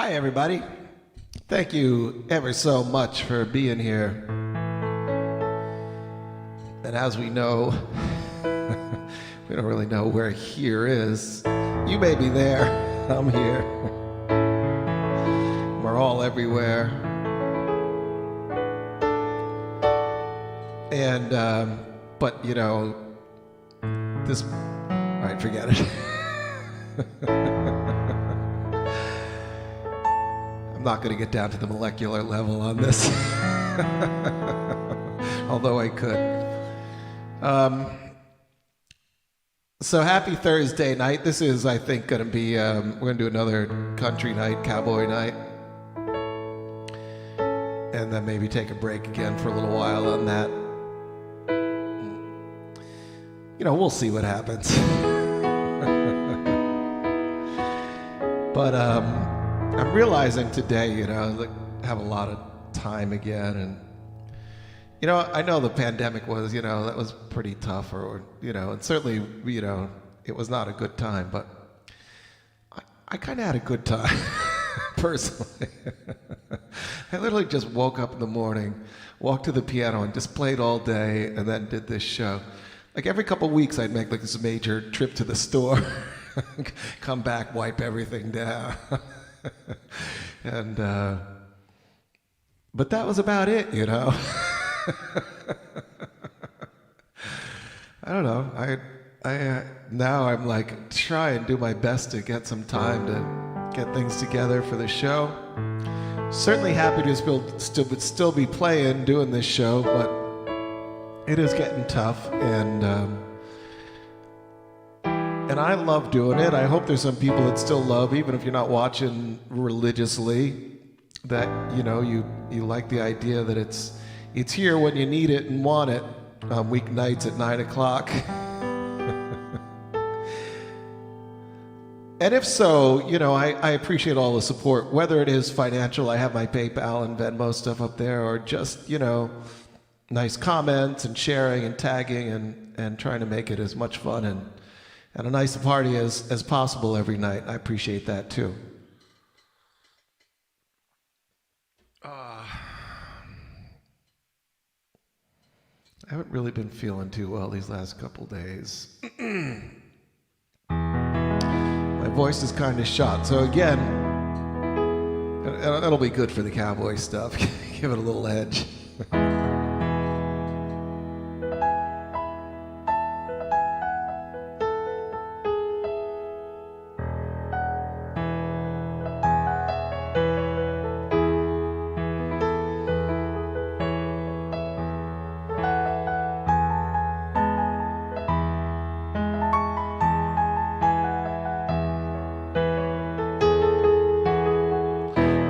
Hi, everybody. Thank you ever so much for being here. And as we know, we don't really know where here is. You may be there. I'm here. We're all everywhere. And, but, you know, this, all right, forget it. I'm not going to get down to the molecular level on this, although I could. So happy Thursday night. This is, I think, going to be, we're going to do another country night, cowboy night. And then maybe take a break again for a little while on that. You know, we'll see what happens. But I'm realizing today, you know, like, have a lot of time again, and you know, I know the pandemic was, you know, that was pretty tough, or you know, and certainly, you know, it was not a good time, but I kind of had a good time, personally. I literally just woke up in the morning, walked to the piano, and just played all day, and then did this show. Like every couple of weeks, I'd make like this major trip to the store, come back, wipe everything down. And but that was about it, you know. I don't know. I now I'm like try and do my best to get some time to get things together for the show. Certainly happy to still be playing, doing this show, but it is getting tough, and I love doing it. I hope there's some people that still love, even if you're not watching religiously, that you know you like the idea that it's here when you need it and want it on weeknights at 9 o'clock. And if so, you know, I appreciate all the support, whether it is financial. I have my PayPal and Venmo stuff up there, or just, you know, nice comments and sharing and tagging and trying to make it as much fun and a nice party as possible every night. I appreciate that too. I haven't really been feeling too well these last couple days. My voice is kind of shot, so again, it'll be good for the cowboy stuff. Give it a little edge.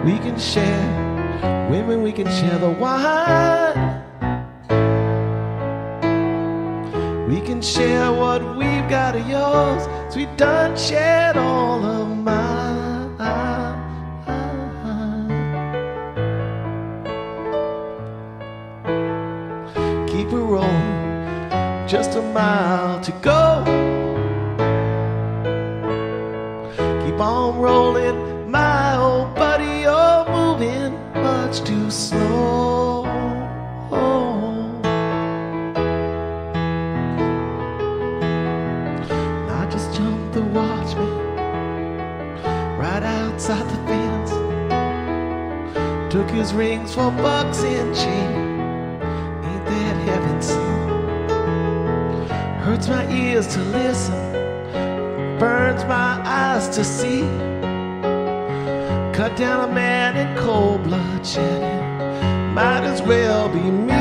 We can share women, we can share the wine. We can share what we've got of yours, so we done shared all of mine. Keep it rolling, just a mile to go. Keep on rolling, my old buddy. You're moving much too slow. I just jumped the watchman right outside the fence. Took his rings for bucks and chain. Ain't that heaven sent? Hurts my ears to listen, burns my eyes to see. Cut down a man in cold blood shedding. Might as well be me.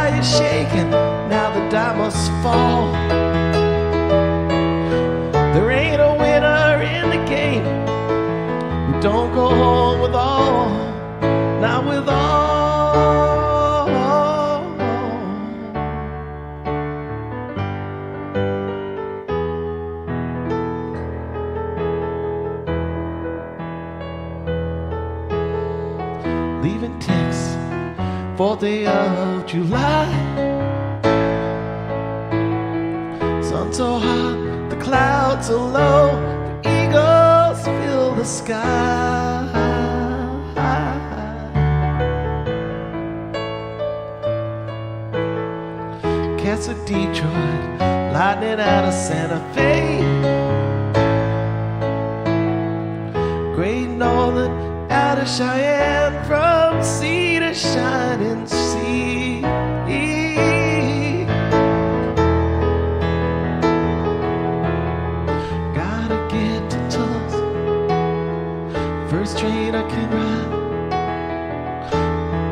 sky is shaking, now the die must fall. There ain't a winner in the game who don't go home with all, not with all. Leaving Texas, 4th day of July. Sun so hot, the clouds are low, the eagles fill the sky. Cats of Detroit, lightning out of Santa Fe. Great Northern out of Cheyenne, from sea to shining sea. Gotta get to Tulsa, first train I can ride.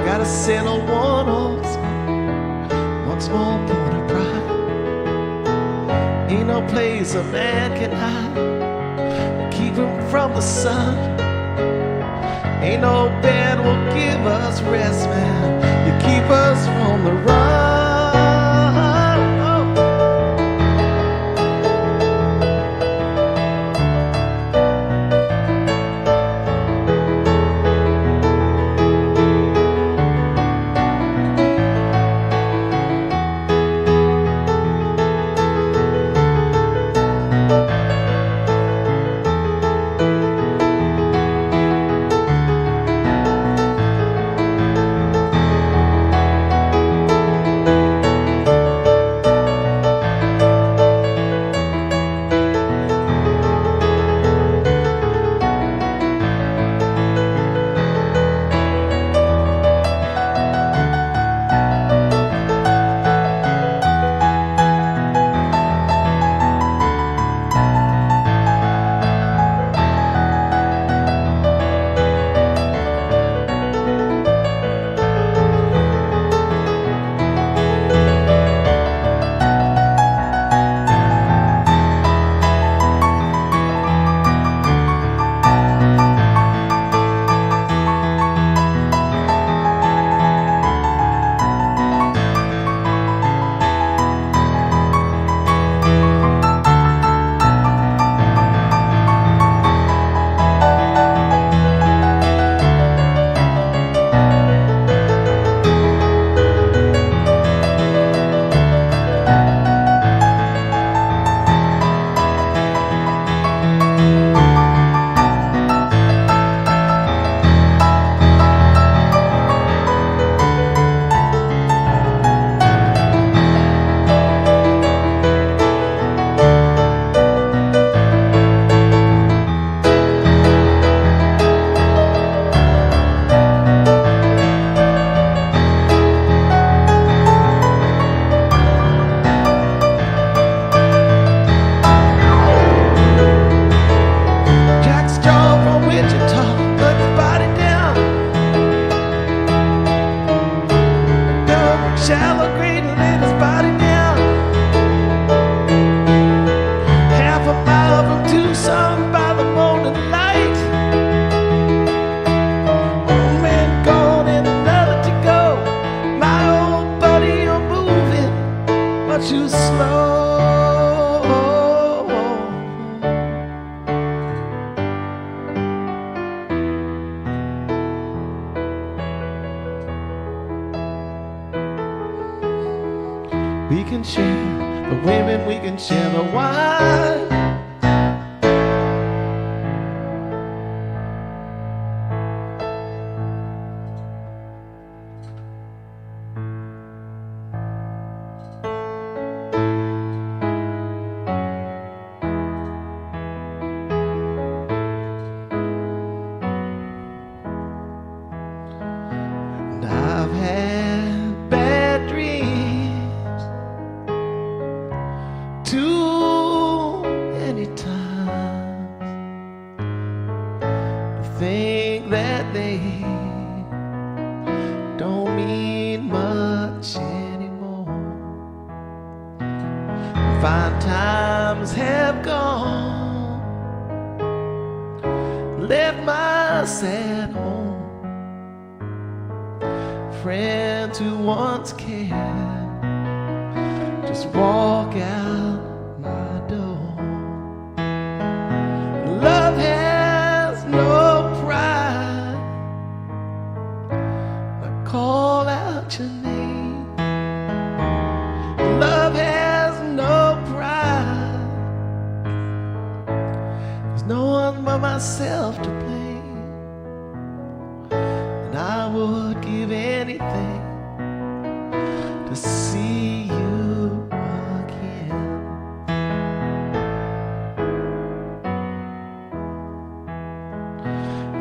Gotta settle one old score, one small point of pride. Ain't no place a man can hide, keep him from the sun. Ain't no bed will give us rest, man. You keep us from the run. We can share the women, we can share the wine. And I've had bad dreams too nice at home, friends who once cared just walk out my door. Love has no pride. I call out your name. Love has no pride. There's no one but myself to blame, and I would give anything to see you again.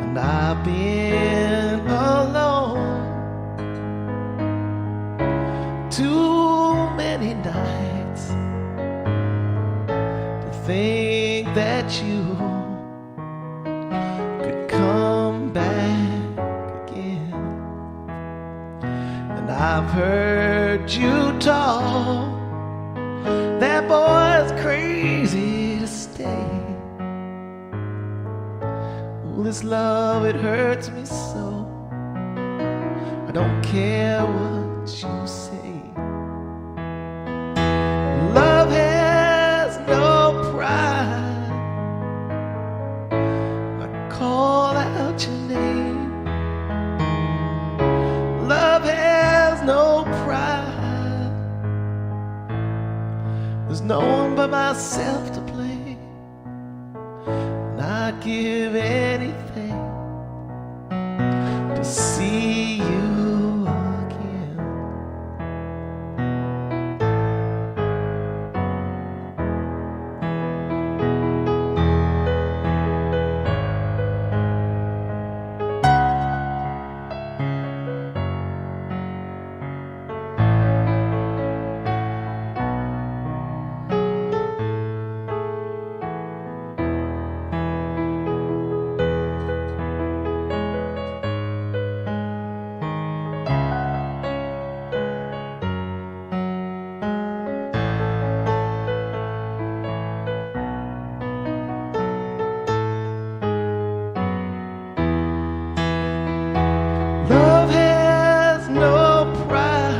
And I've been alone too many nights to think that you could come back again. And I've heard you talk, that boy's crazy to stay. Oh, this love, it hurts me so. I don't care what you say. Love has no pride. I call out your name. Love has no pride. There's no one but myself to blame, and I'd give anything to see you again. Love has no pride.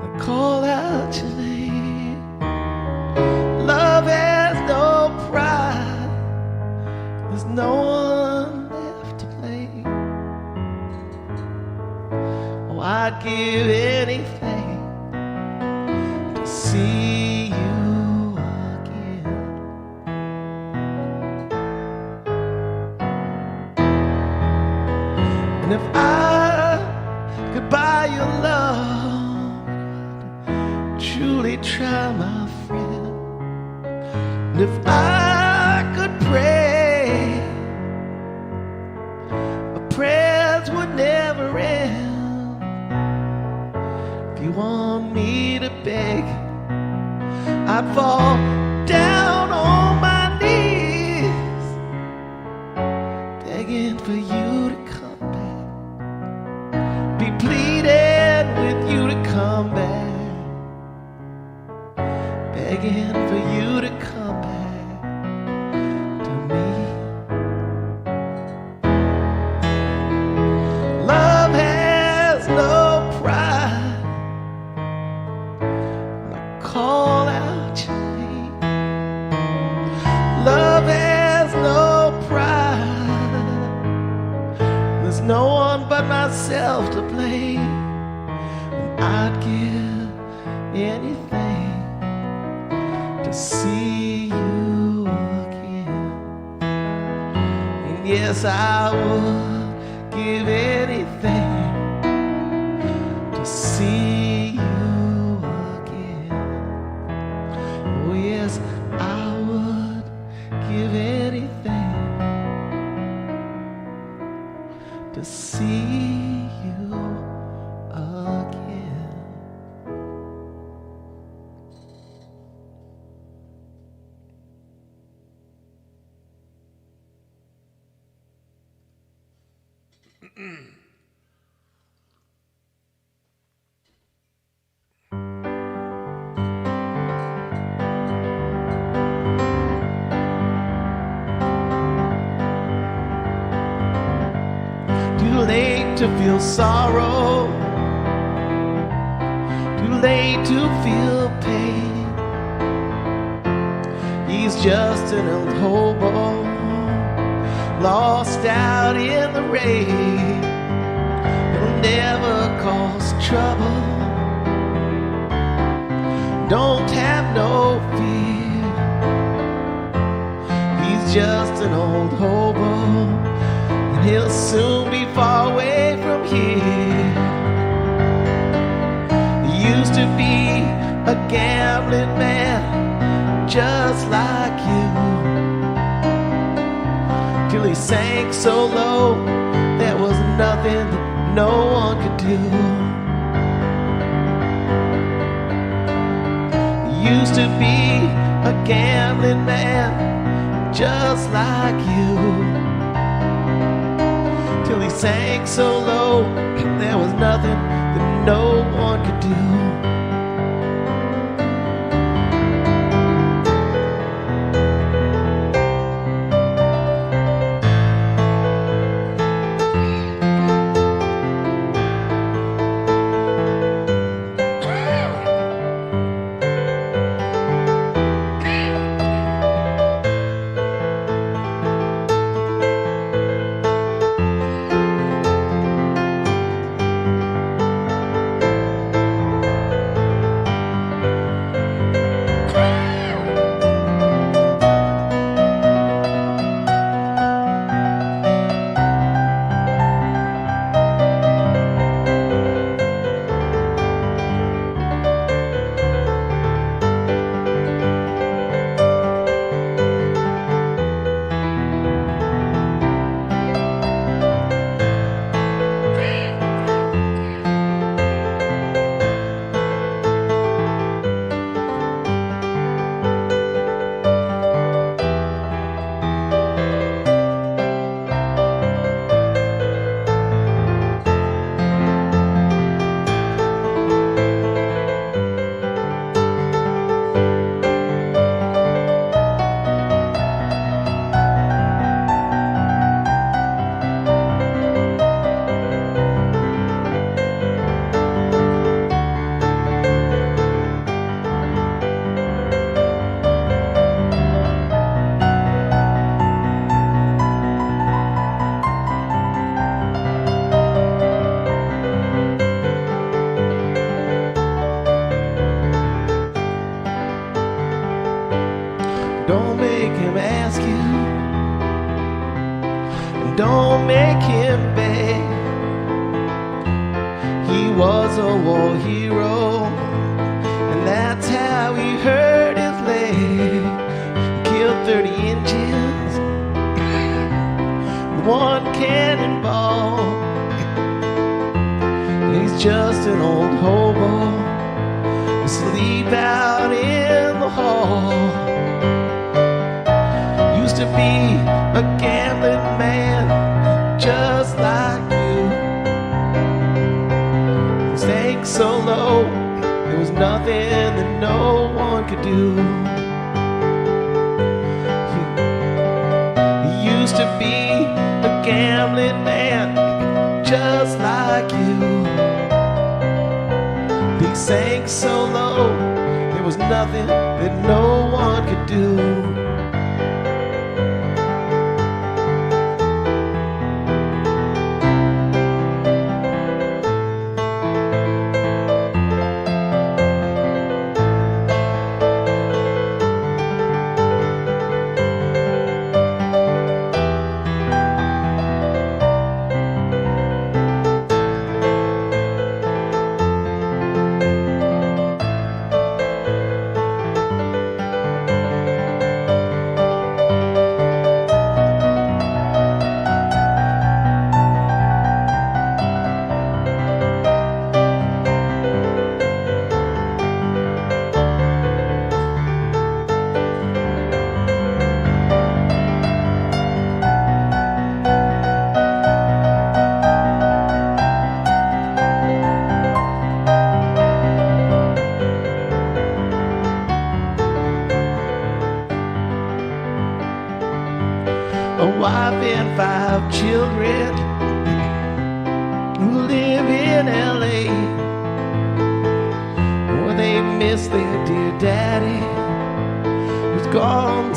I call out your name. Love has no pride. There's no one left to blame. Oh, I'd give anything to see you again. And if I could buy your love, I'd truly try, my friend. And if I could pray, my prayers would never end. If you want me to beg, I'd fall down on my knees, begging for you to come back, be pleading with you to come back, begging for you to come back to me. Love has no pride. When I call out your name, love has no pride. There's no one but myself to blame, and I'd give anything to see you again. And yes, I would give anything to see you again. Oh yes, I would give anything to see you again. late to feel sorrow, too late to feel pain. He's just an old hobo, lost out in the rain. He'll never cause trouble, don't have no fear. He's just an old hobo, and he'll soon be far away from here. He used to be a gambling man, just like you, till he sank so low there was nothing that no one could do. He used to be a gambling man, just like you, till he sank so low there was nothing that no one could do. Don't make him ask you, and don't make him beg. He was a war hero, and that's how he hurt his leg. He killed 30 Indians with one cannonball. He's just an old hobo, asleep out in the hall. Used to be a gambling man, just like you. Sank so low, there was nothing that no one could do. He used to be a gambling man, just like you. He sank so low, there was nothing that no one could do.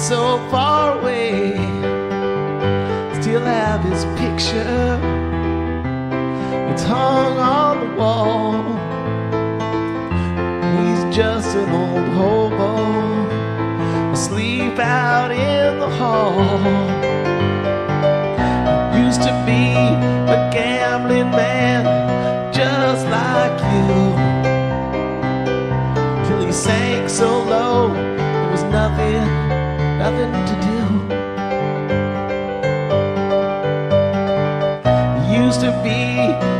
so far away. Still have his picture, it's hung on the wall. He's just an old hobo, asleep out in the hall. Used to be a gambling man, just like you, till he sank so low, there was nothing to do. He used to be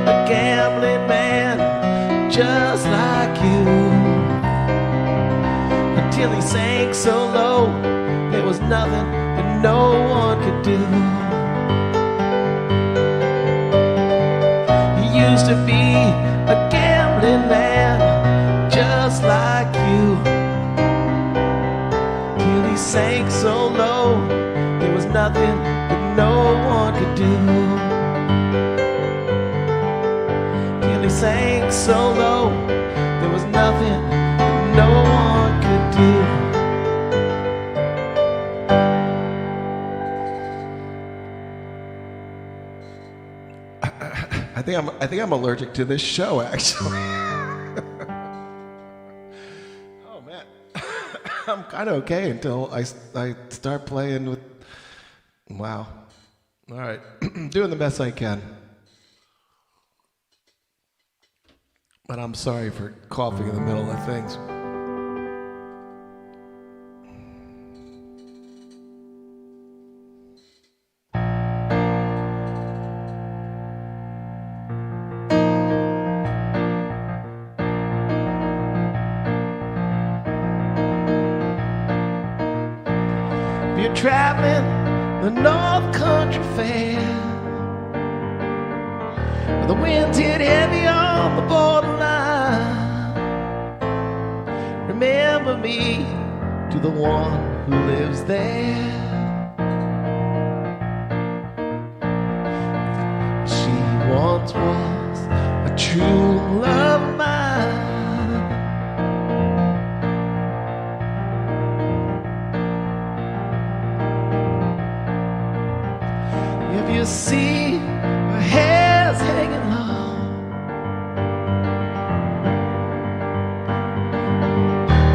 a gambling man, just like you, until he sank so low, there was nothing that no one could do. He used to be a gambling man, just like you, till he sank so low, there was nothing that no one could do. Till he sank so low, there was nothing that no one could do. I think I'm allergic to this show, actually. Oh man, I'm kind of okay until I start playing with. Wow. All right, doing the best I can. But I'm sorry for coughing in the middle of things. You're traveling the North Country Fair, where the winds hit heavy on the borderline. Remember me to the one who lives there. She once was a true love of mine. You see her hair's hanging low,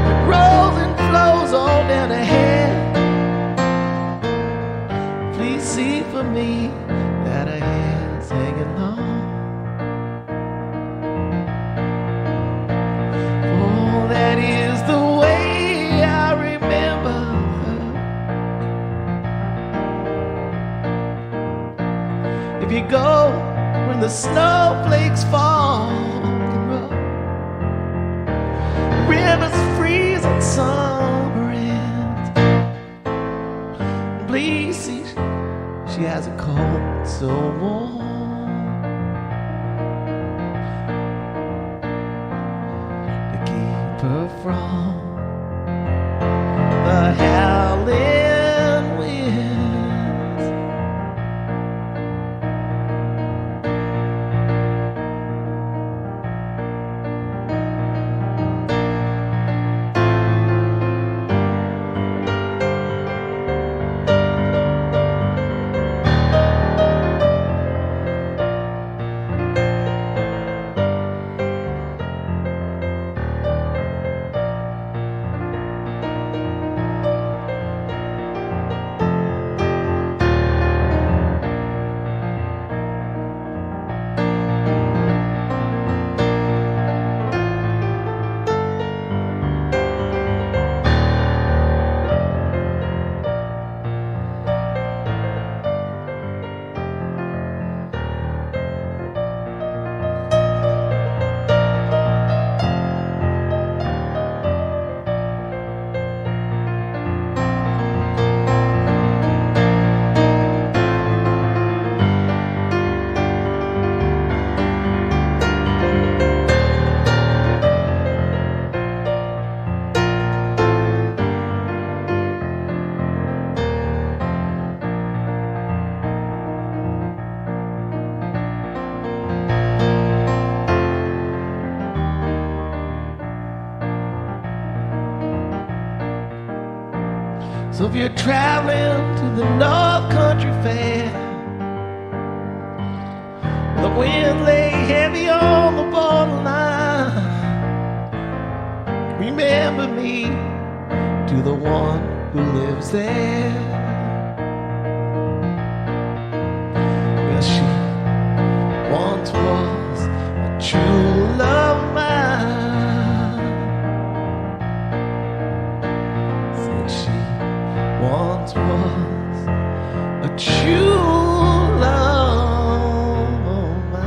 it rolls and flows all down her hair. Please see for me that her hair's hanging low. Oh, that is the way I remember her. If you go when the snowflakes fall, the rivers freeze on summer ends. Please see, she has a coat so warm to keep her from the howling winds. So if you're traveling to the North Country Fair, the wind lay heavy on the borderline, remember me to the one who lives there. Well, she once was a true love of mine. Said she once was a true love of mine.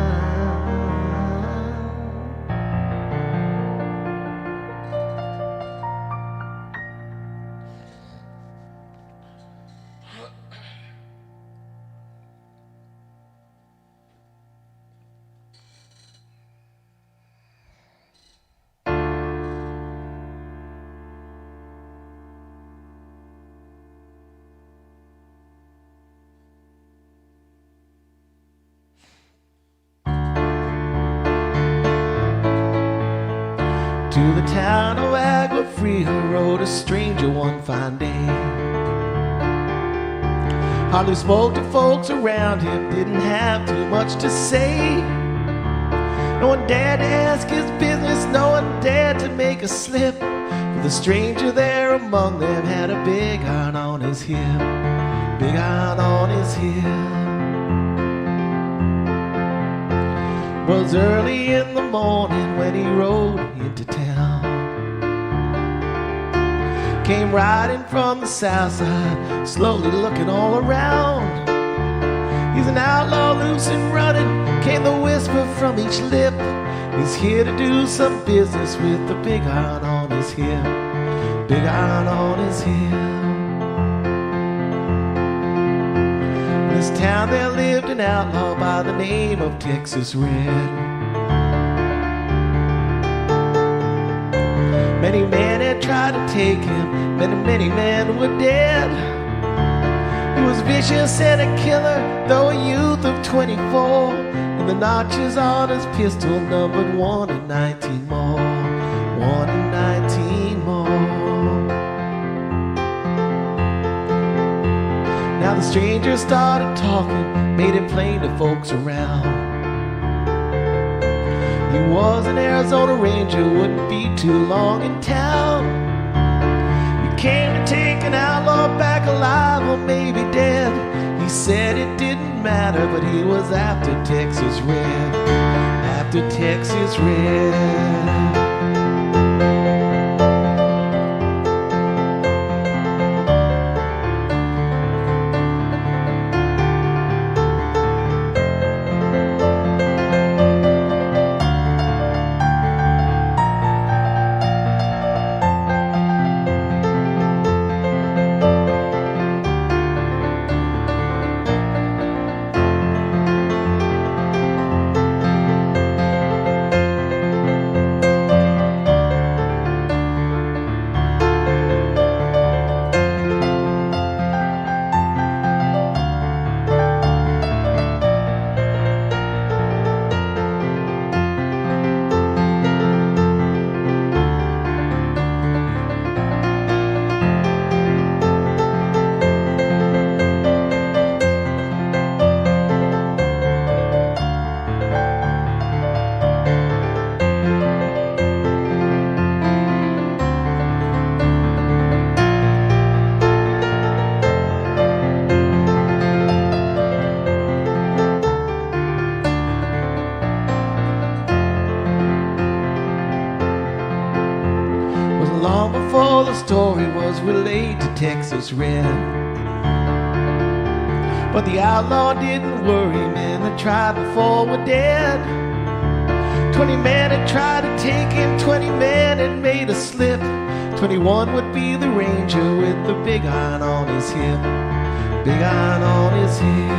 To the town of Agua Fria rode a stranger one fine day. Hardly spoke to folks around him, didn't have too much to say. No one dared to ask his business, no one dared to make a slip. For the stranger there among them had a big iron on his hip, big iron on his hip. It was early in the morning when he rode into town. Came riding from the south side, slowly looking all around. He's an outlaw loose and running, came the whisper from each lip. He's here to do some business with the big iron on his hip, big iron on his hip. In this town there lived an outlaw by the name of Texas Red. Many men had tried to take him, many men were dead. He was vicious and a killer, though a youth of 24. And the notches on his pistol numbered 1 in 19 more, 1 in 19 more. Now the stranger started talking, made it plain to folks around. He was an Arizona Ranger, wouldn't be too long in town. He came to take an outlaw back alive or maybe dead. He said it didn't matter, but he was after Texas Red, after Texas Red. Long before the story was relayed to Texas Red. But the outlaw didn't worry, men that tried before were dead. 20 men had tried to take him, 20 men had made a slip. 21 would be the ranger with the big iron on his hip, big iron on his hip.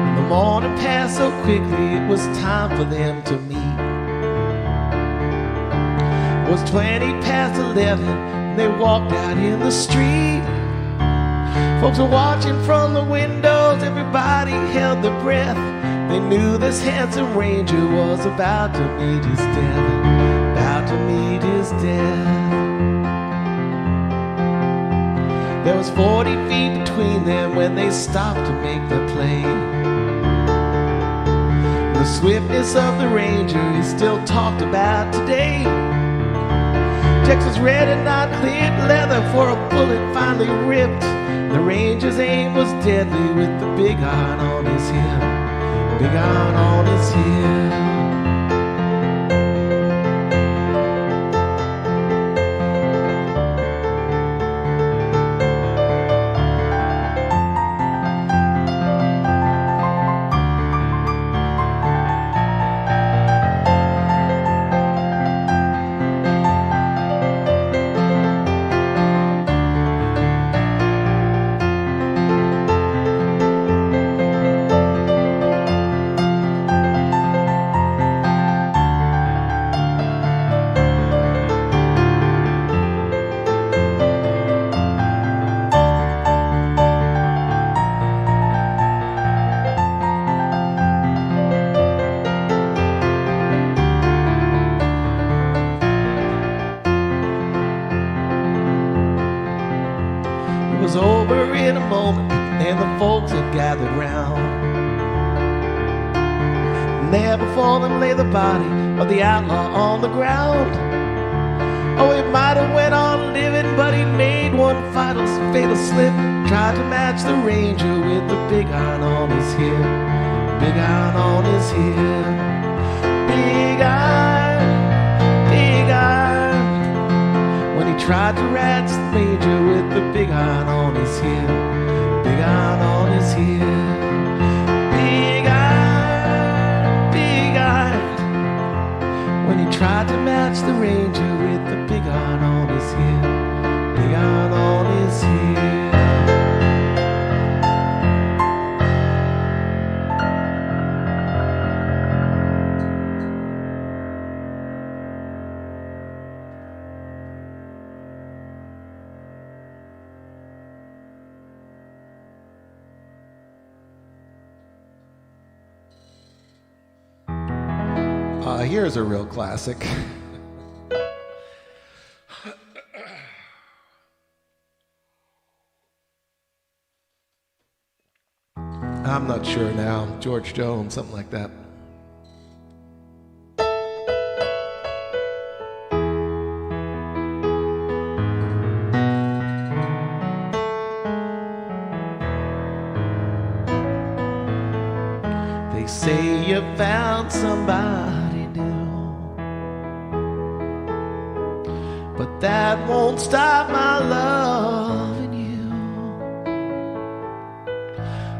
And the morning passed so quickly, it was time for them to meet. It was 20 past 11, and they walked out in the street. Folks were watching from the windows, everybody held their breath. They knew this handsome ranger was about to meet his death, about to meet his death. There was 40 feet between them when they stopped to make their play. The swiftness of the Ranger is still talked about today. Texas red and not cleared leather for a bullet finally ripped. The Ranger's aim was deadly with the big iron on his hip. Big iron on his hip. Was over in a moment, and the folks had gathered round. And there before them lay the body of the outlaw on the ground. Oh, he might have went on living, but he made one fatal slip. Tried to match the Ranger with the big iron on his hip. Big iron on his hip. Big iron, big iron. When he tried to match the Ranger with the big iron on his hip. Big iron on his hip. Big iron, big iron. When he tried to match the Ranger with the big iron on his hip. Big iron on his hip. Here's a real classic. I'm not sure now. George Jones, something like that. They say you found somebody new, but that won't stop my loving you.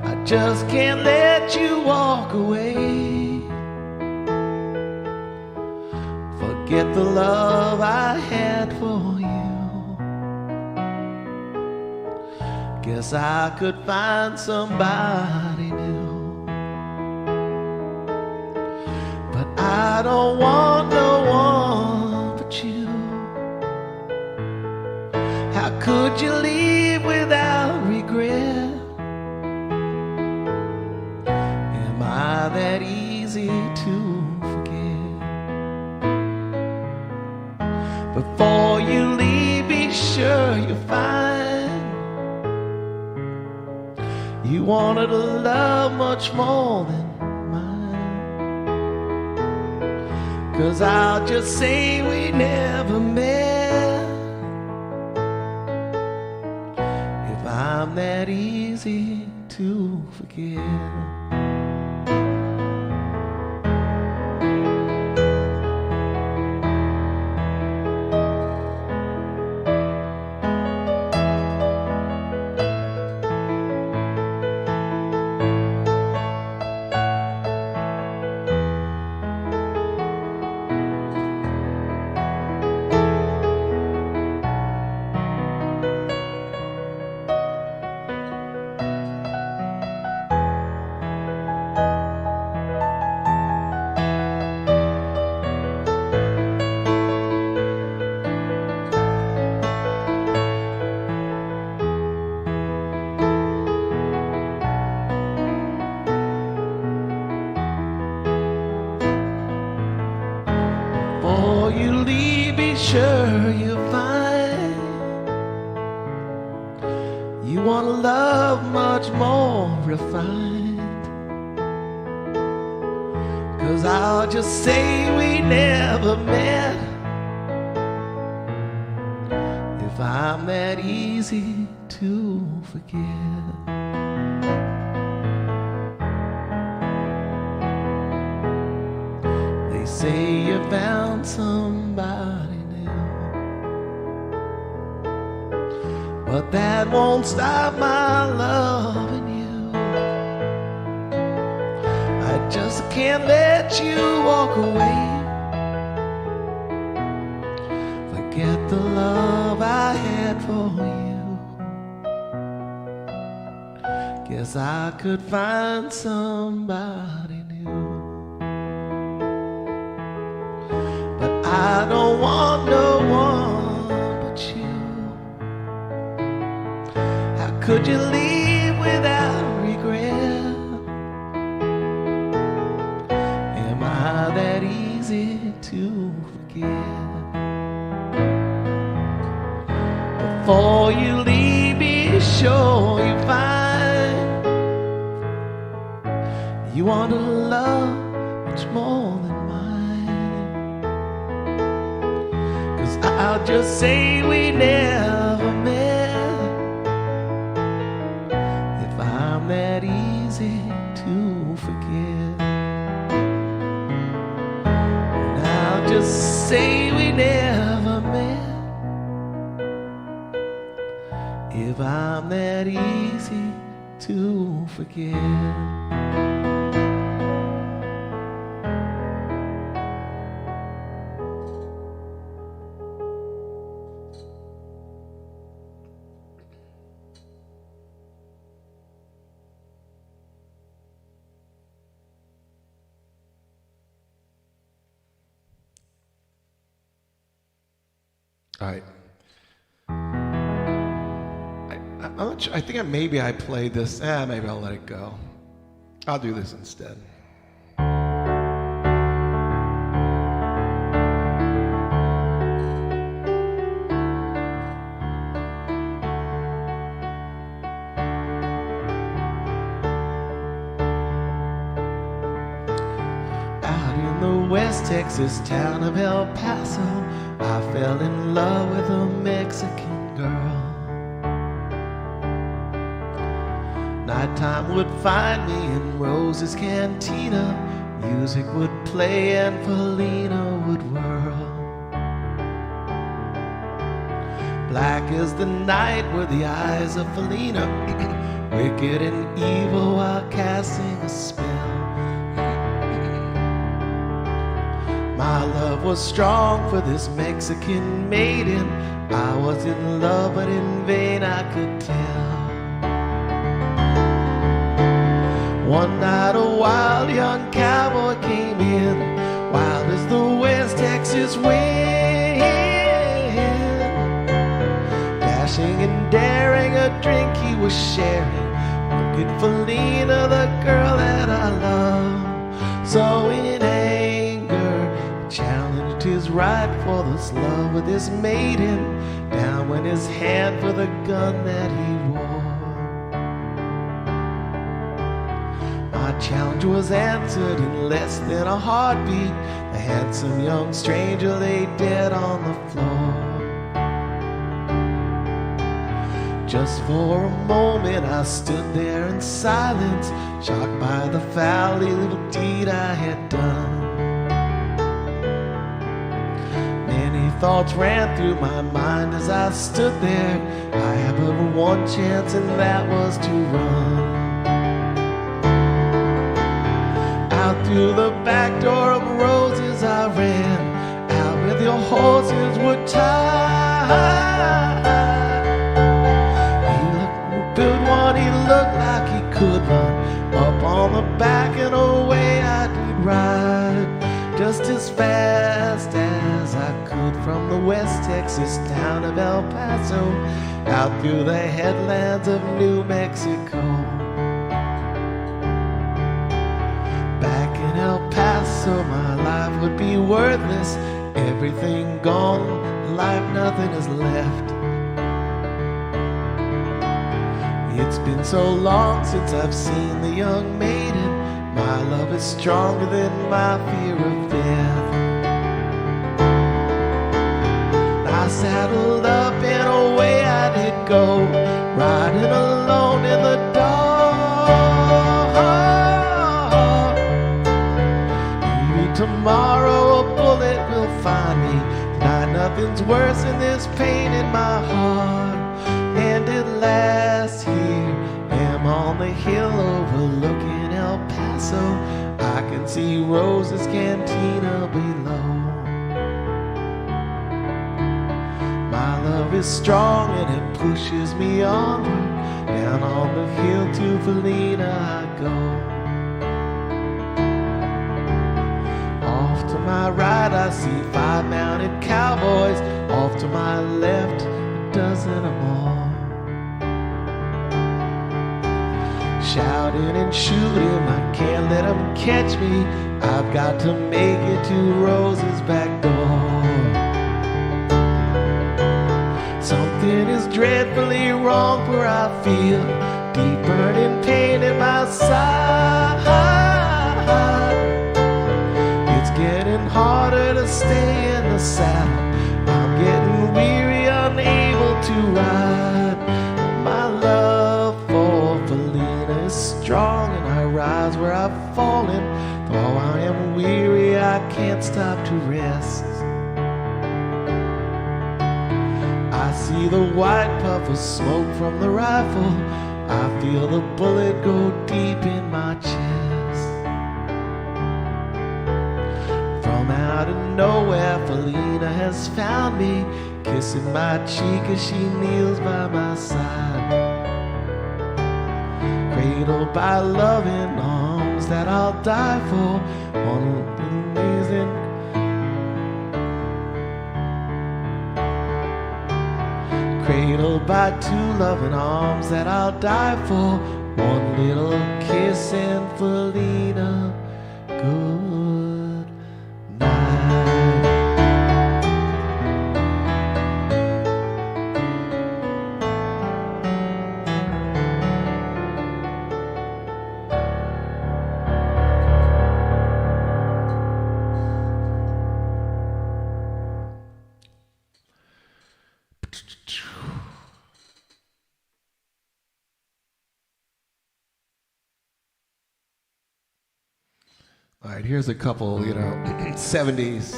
I just can't let you walk away. Forget the love I had for you. Guess I could find somebody new. But I don't want no one but you. How could you leave without regret? Am I that easy to forget? Before you leave, be sure you find you wanted a love much more than mine. 'Cause I'll just say we never met if I'm that easy to forget. much more refined. 'Cause I'll just say we never met if I'm that easy to forget. They say you found somebody new, but that won't stop my loving you. I just can't let you walk away. Forget the love I had for you. Guess I could find somebody new. But I don't want no one but you. How could you leave without regret? Am I that easy to forget? Before you leave, be sure you find you want a love much more than mine. 'Cause I'll just say we never met if I'm that easy to forget. And I'll just say we never met if I'm that easy to forget. All right. I'm not sure. I think maybe I played this. Maybe I'll let it go. I'll do this instead. Out in the West Texas town of El Paso, I fell in love with a Mexican girl. Nighttime would find me in Rose's Cantina. Music would play and Felina would whirl. Black as the night were the eyes of Felina, wicked and evil while casting a spell. My love was strong for this Mexican maiden. I was in love, but in vain I could tell. One night a wild young cowboy came in, wild as the West Texas wind. Dashing and daring, a drink he was sharing, looking for Lena, the girl that I love. So in anger, he challenged his right for this love with this maiden. Down went his hand for the gun that he wore. My challenge was answered in less than a heartbeat. The handsome young stranger lay dead on the floor. Just for a moment I stood there in silence, shocked by the foul little deed I had done. Many thoughts ran through my mind as I stood there. I had but one chance, and that was to run. Out through the back door of Roses I ran, out where the horses were tied. He looked good one, he looked like he could run. Up on the back and away I did ride, just as fast as I could from the West Texas town of El Paso, out through the headlands of New Mexico. Back in El Paso, my life would be worthless. Everything gone, life nothing is left. It's been so long since I've seen the young maiden. My love is stronger than my fear of death. I saddled up and away I did go, riding alone in the dark. Maybe tomorrow a bullet will find me. Tonight nothing's worse than this pain in my heart. And at last here am on the hill overlooking El Paso. I can see Rose's cantina below. My love is strong and it pushes me onward. Down on the hill to Felina I go. Off to my right I see 5 mounted cowboys. Off to my left a dozen or more. Shouting and shooting, I can't let them catch me. I've got to make it to Rose's back door. Something is dreadfully wrong, for I feel deep burning pain in my side. It's getting harder to stay in the saddle. I'm getting weary, unable to ride. My love for Felina is strong, and I rise where I've fallen. Though I am weary, I can't stop to rest. I see the white puff of smoke from the rifle. I feel the bullet go deep in my chest. From out of nowhere, Felina has found me, kissing my cheek as she kneels by my side. Cradled by loving arms that I'll die for. One amazing. Cradled by 2 loving arms that I'll die for. One little kiss and Felina, good night. All right, here's a couple, 70s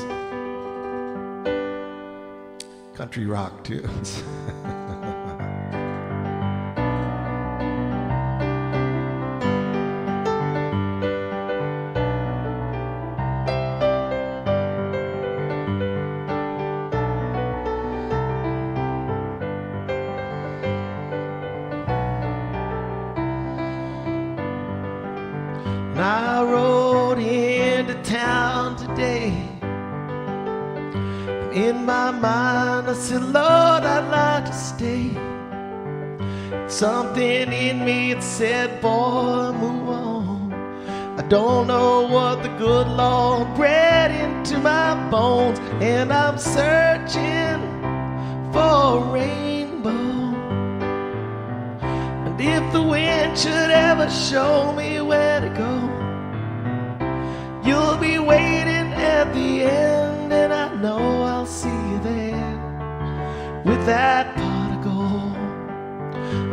country rock tunes. I rode into town today, and in my mind I said, Lord, I'd like to stay. Something in me it said, boy, move on. I don't know what the good Lord bred into my bones, and I'm searching for a rainbow. And if the wind should ever show me where to go, you'll be waiting at the end, and I know I'll see you there with that pot of gold.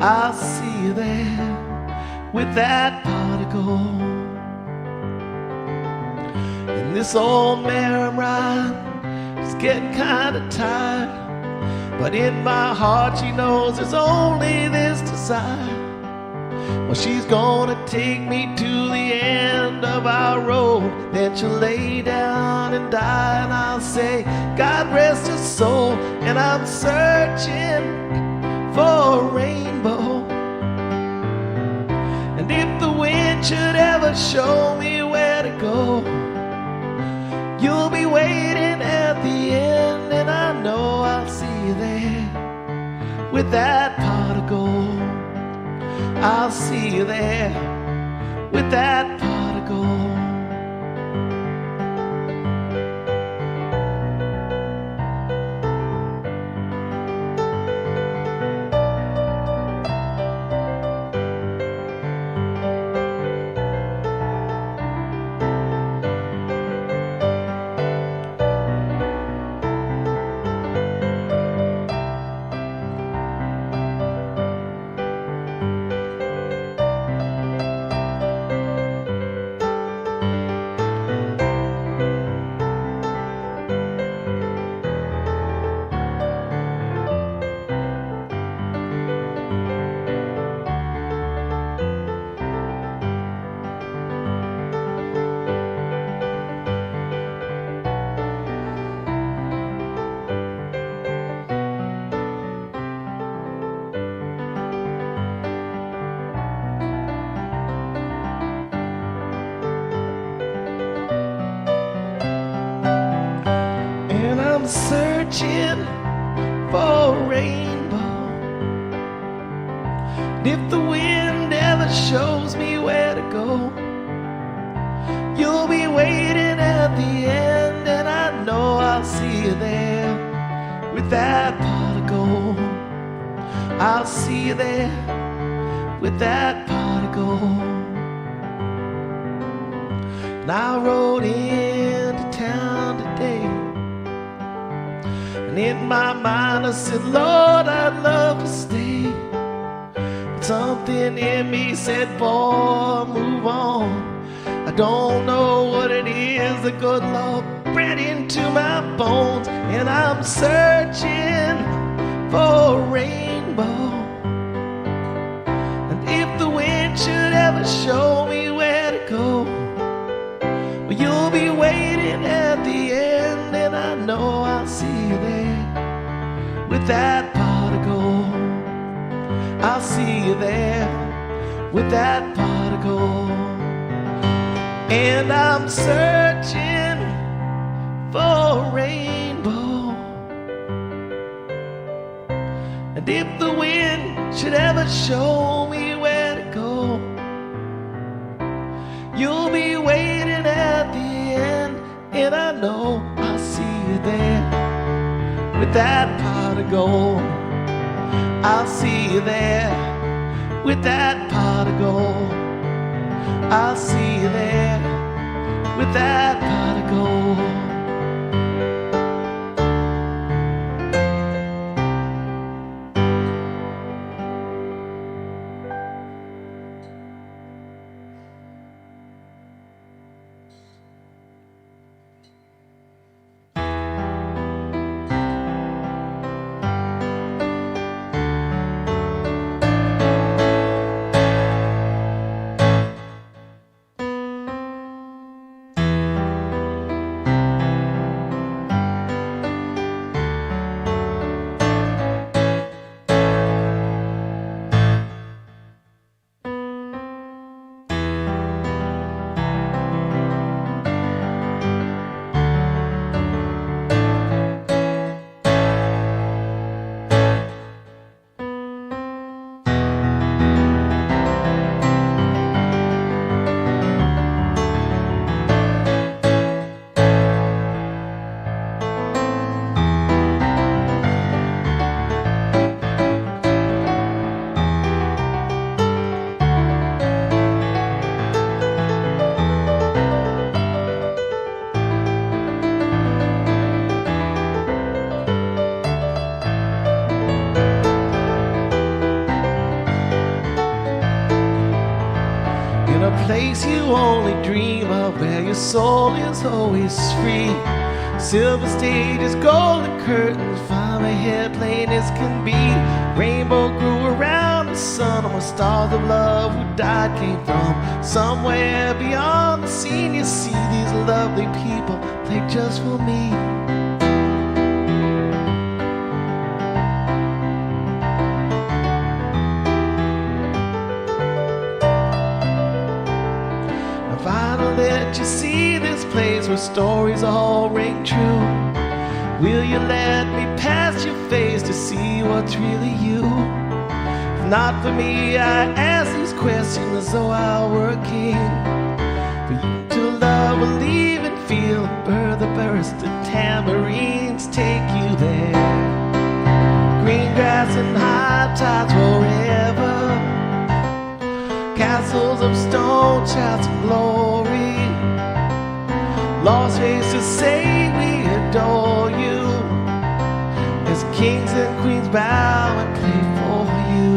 I'll see you there with that pot of gold. And this old mare I'm riding is getting kind of tired, but in my heart she knows there's only this desire. Well, she's gonna take me to the end of our road, then she'll lay down and die, and I'll say, God rest her soul. And I'm searching for a rainbow, and if the wind should ever show me where to go, you'll be waiting at the end, and I know I'll see you there with that pot of gold. I'll see you there with that pot of gold. searching for a rainbow. And if the wind ever shows me where to go, you'll be waiting at the end, and I know I'll see you there with that pot of gold. I'll see you there with that pot of gold. And I rode into town today, and in my mind I said, Lord, I'd love to stay. But something in me said, boy, move on. I don't know what it is that good Lord bred into my bones, and I'm searching for a rainbow. And if the wind should ever show me where to go, well, you'll be waiting at the end, and I know I'll see you there with that pot of gold. I'll see you there with that pot of gold. And I'm searching for a rainbow. And if the wind should ever show me where to go, you'll be waiting at the end, and I know I'll see you there with that pot of gold. I'll see you there with that pot of gold. I'll see you there with that pot of gold. Place you only dream of, where your soul is always free. Silver stages, golden curtains, fire ahead, plain as can be. Rainbow grew around the sun, where stars of love who died came from. Somewhere beyond the scene, you see these lovely people played just for me. Let you see this place where stories all ring true. Will you let me past your face to see what's really you? If not for me, I ask these questions as though I were a king. For you to love, believe and feel, birth the burst of tambourines take you there. Green grass and high tides forever, castles of stone, shouts of glory, lost faces say we adore you, as kings and queens bow and play for you.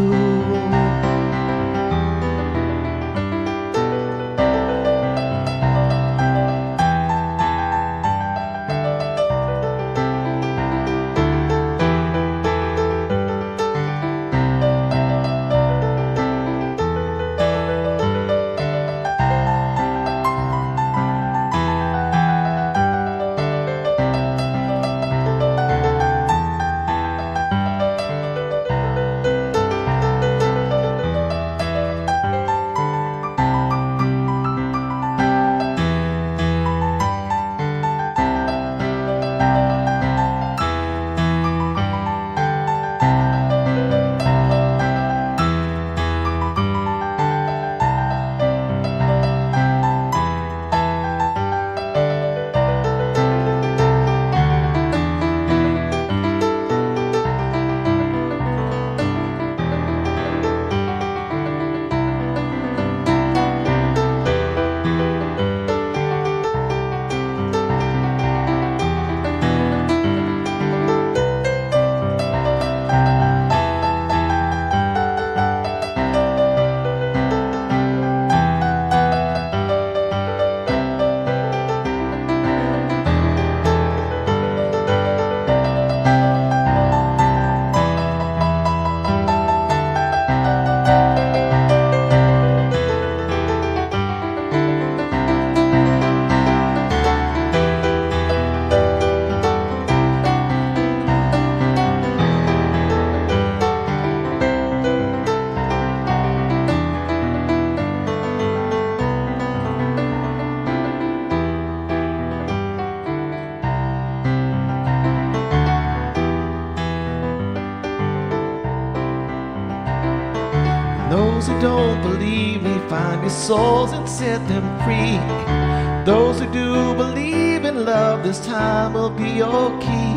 don't believe me, find your souls and set them free. Those who do believe in love, this time will be your key.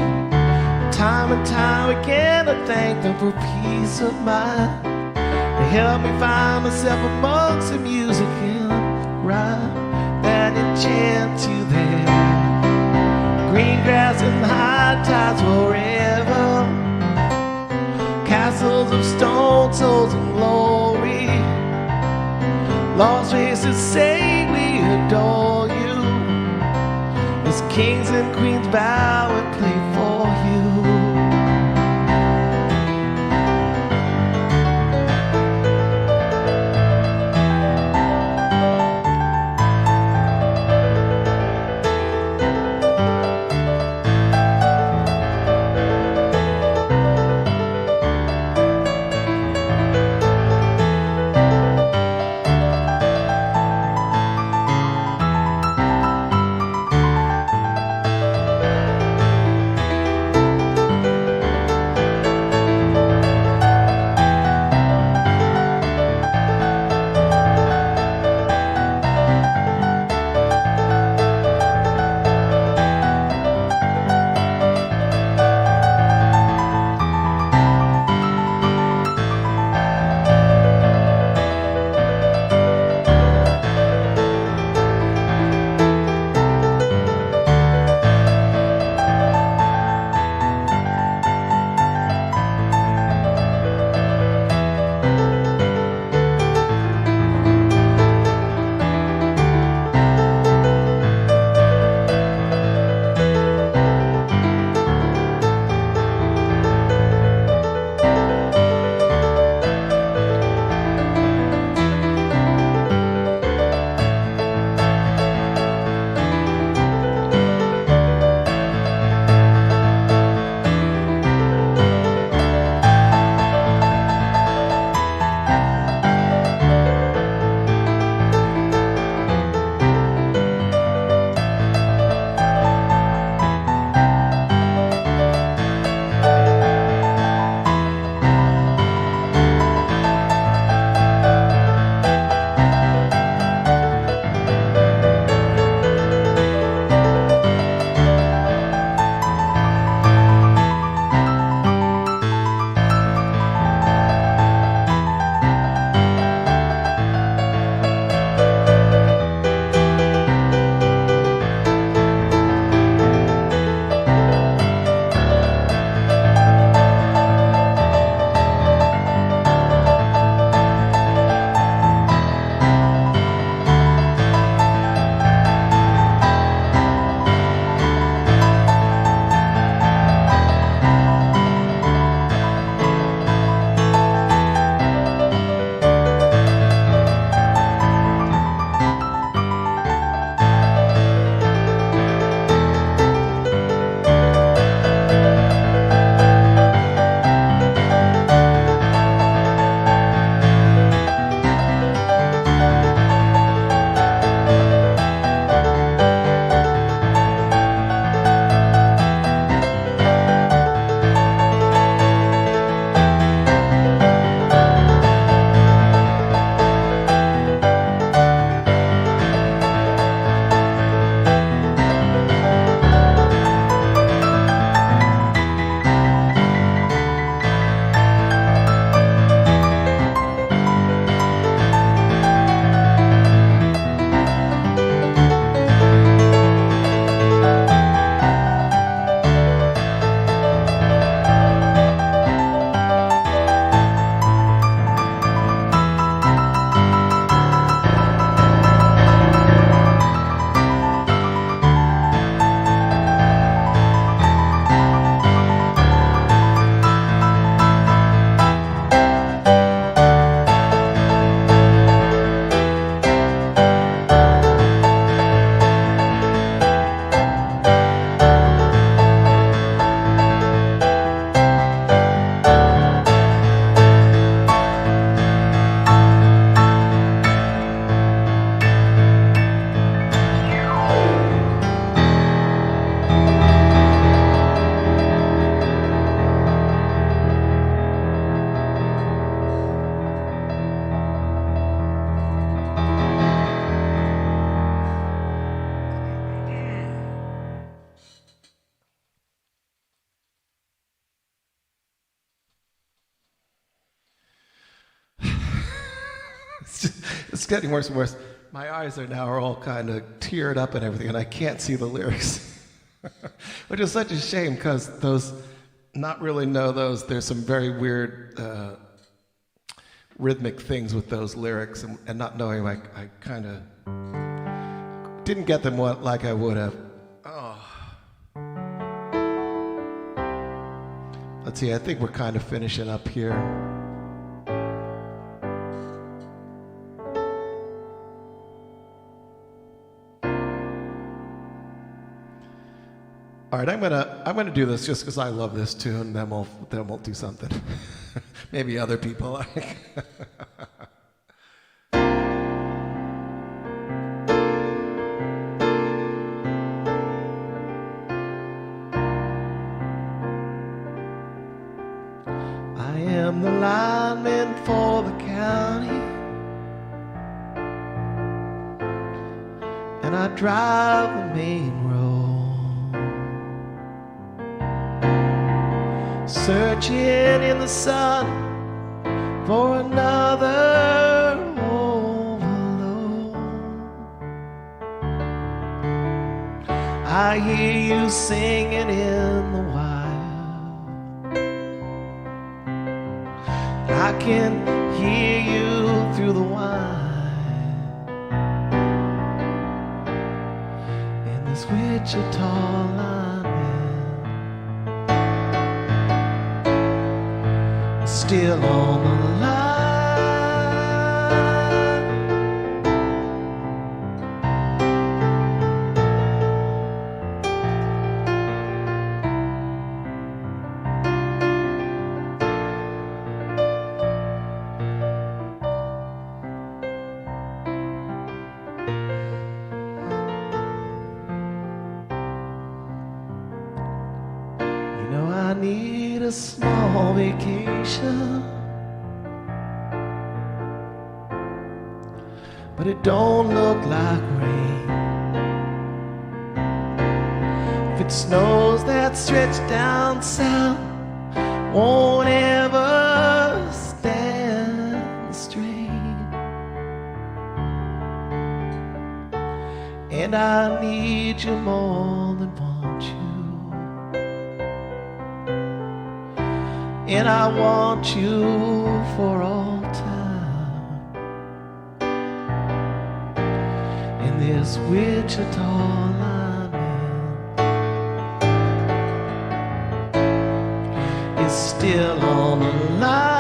Time and time again, I thank them for peace of mind. They help me find myself amongst the music and rhyme that enchants you there. Green grass and high tides forever, castles of stone, souls and glory. Lost faces say we adore you, as kings and queens bow and play for you. It's getting worse and worse. My eyes are all kind of teared up and everything, and I can't see the lyrics, which is such a shame because not really know those. There's some very weird rhythmic things with those lyrics, and not knowing, I kind of didn't get them like I would have. Oh. Let's see, I think we're kind of finishing up here. All right, I'm gonna do this just because I love this tune. Then we'll do something. Maybe other people like. I am the lineman for the county, and I drive the main road. Searching in the sun for another overload. I hear you singing in the wild. I can hear you through the wine in this Wichita Lineman. Still on the line. You know I need a small vacation, but it don't look like rain. If it snows that stretch down south, won't ever stand the strain. And I need you more than want you, and I want you for all time. And this Wichita lineman is still on the line.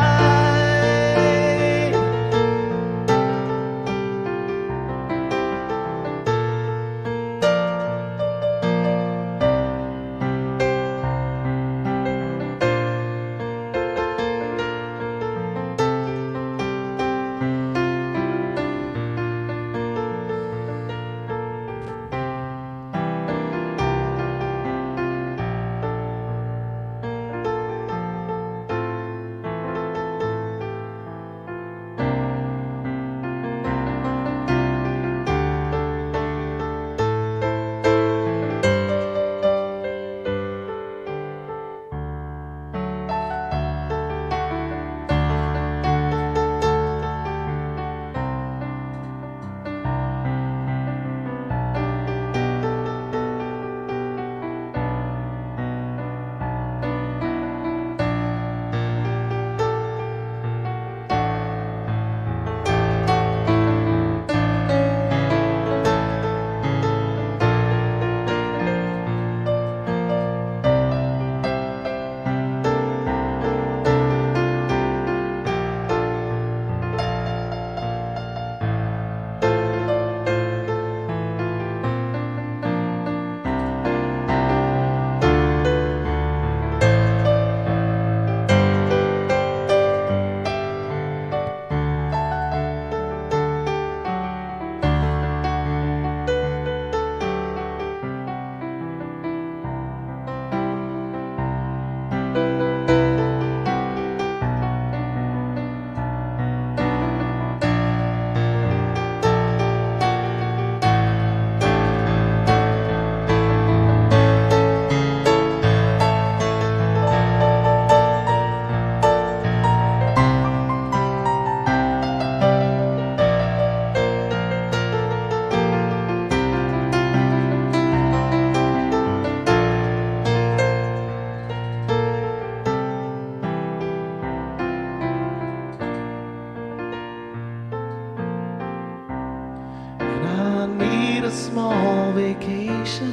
small vacation,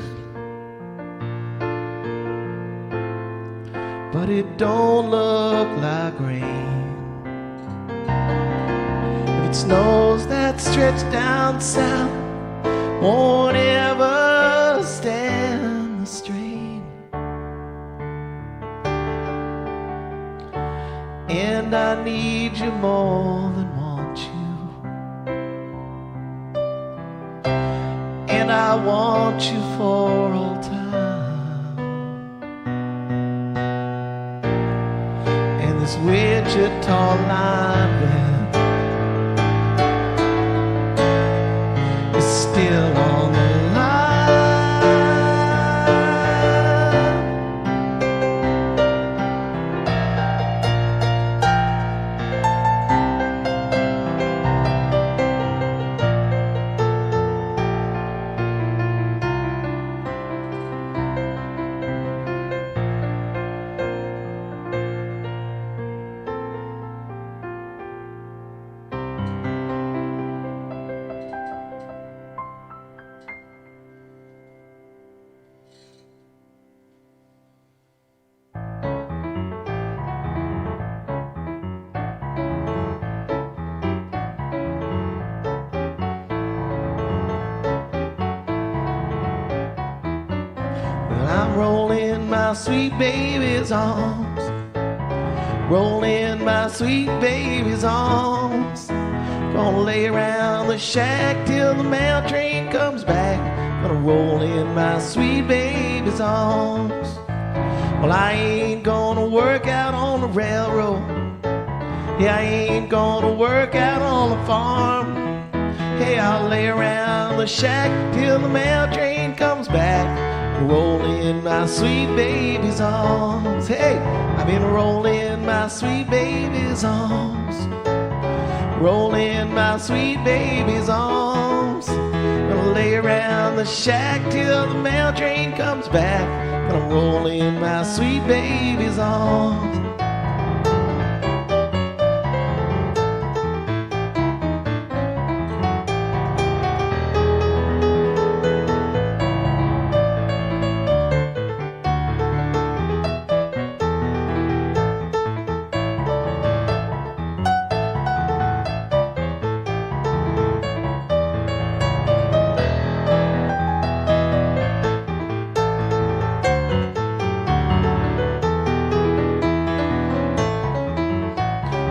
but it don't look like rain. If it snows that stretch down south, won't ever stand the strain. And I need you more than want you, and I want you for all time. And this Wichita Lineman is still on the I'm rolling my sweet baby's arms, rolling my sweet baby's arms. Gonna lay around the shack till the mail train comes back. Gonna roll in my sweet baby's arms. Well, I ain't gonna work out on the railroad. Yeah, I ain't gonna work out on the farm. Hey, I'll lay around the shack till the mail train comes back. Rolling my sweet baby's arms. Hey, I've been rolling my sweet baby's arms, rolling my sweet baby's arms. Gonna lay around the shack till the mail train comes back. Gonna roll in my sweet baby's arms.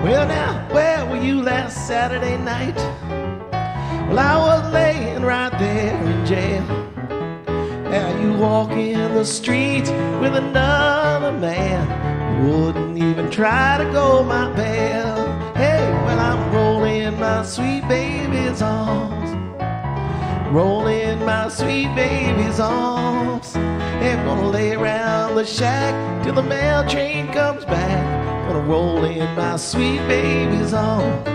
Well now, where were you last Saturday night? Well, I was laying right there in jail. Now you walk in the street with another man, wouldn't even try to go my bail. Hey, well, I'm rolling my sweet baby's arms, rolling my sweet baby's arms. And gonna lay around the shack till the mail train comes back. Gonna roll in my sweet baby's arms.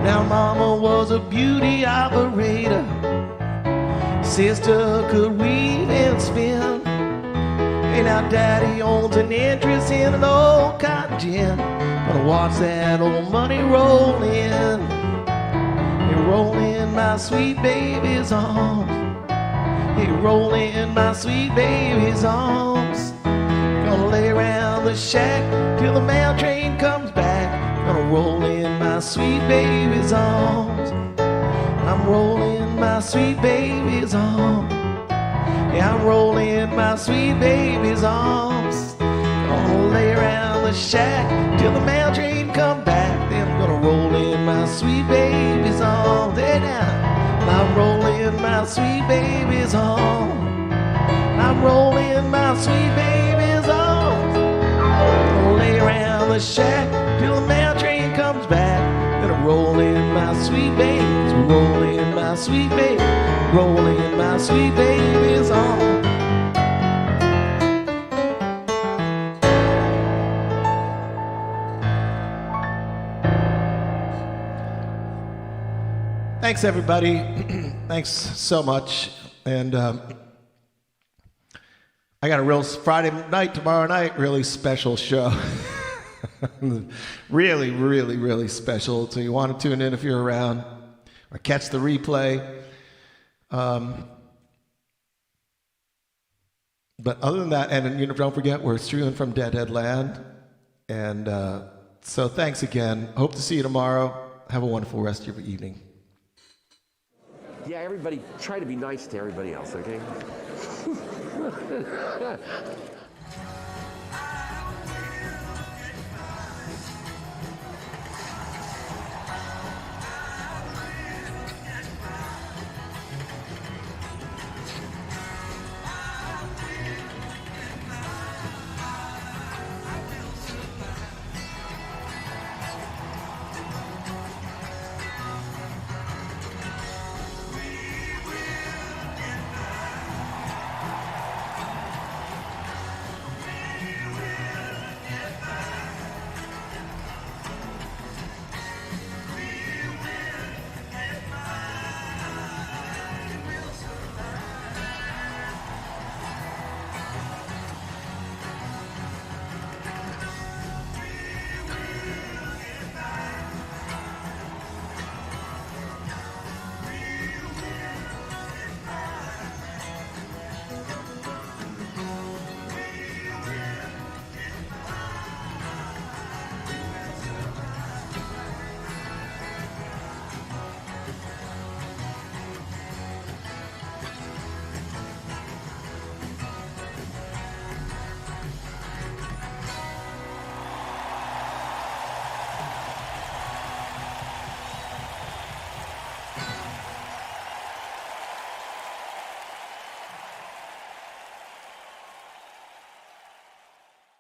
Now mama was a beauty operator, sister could weave and spin. And now daddy owns an interest in an old cotton gin. Gonna watch that old money roll in. Hey, roll in my sweet baby's arms. Hey, roll in my sweet baby's arms. Gonna lay around the shack till the mail train comes back. Gonna roll in my sweet baby's arms. I'm rolling my sweet baby's arms. Yeah, I'm rolling my sweet baby's arms. Gonna lay around the shack till the mail train come back. Then I'm gonna roll in my sweet baby's arms. way down. I'm rolling my sweet babies home. I'm rolling my sweet babies home. Gonna lay around the shack till the mail train comes back. Then I'm rolling my sweet babies, rolling my sweet babies, rolling my sweet babies home. Thanks, everybody. Thanks so much. And I got a real Friday night, tomorrow night, really special show. Really, really, really special. So you want to tune in if you're around or catch the replay. But other than that, and you know, don't forget, we're streaming from Deadhead Land. And so thanks again. Hope to see you tomorrow. Have a wonderful rest of your evening. Yeah, everybody, try to be nice to everybody else, okay?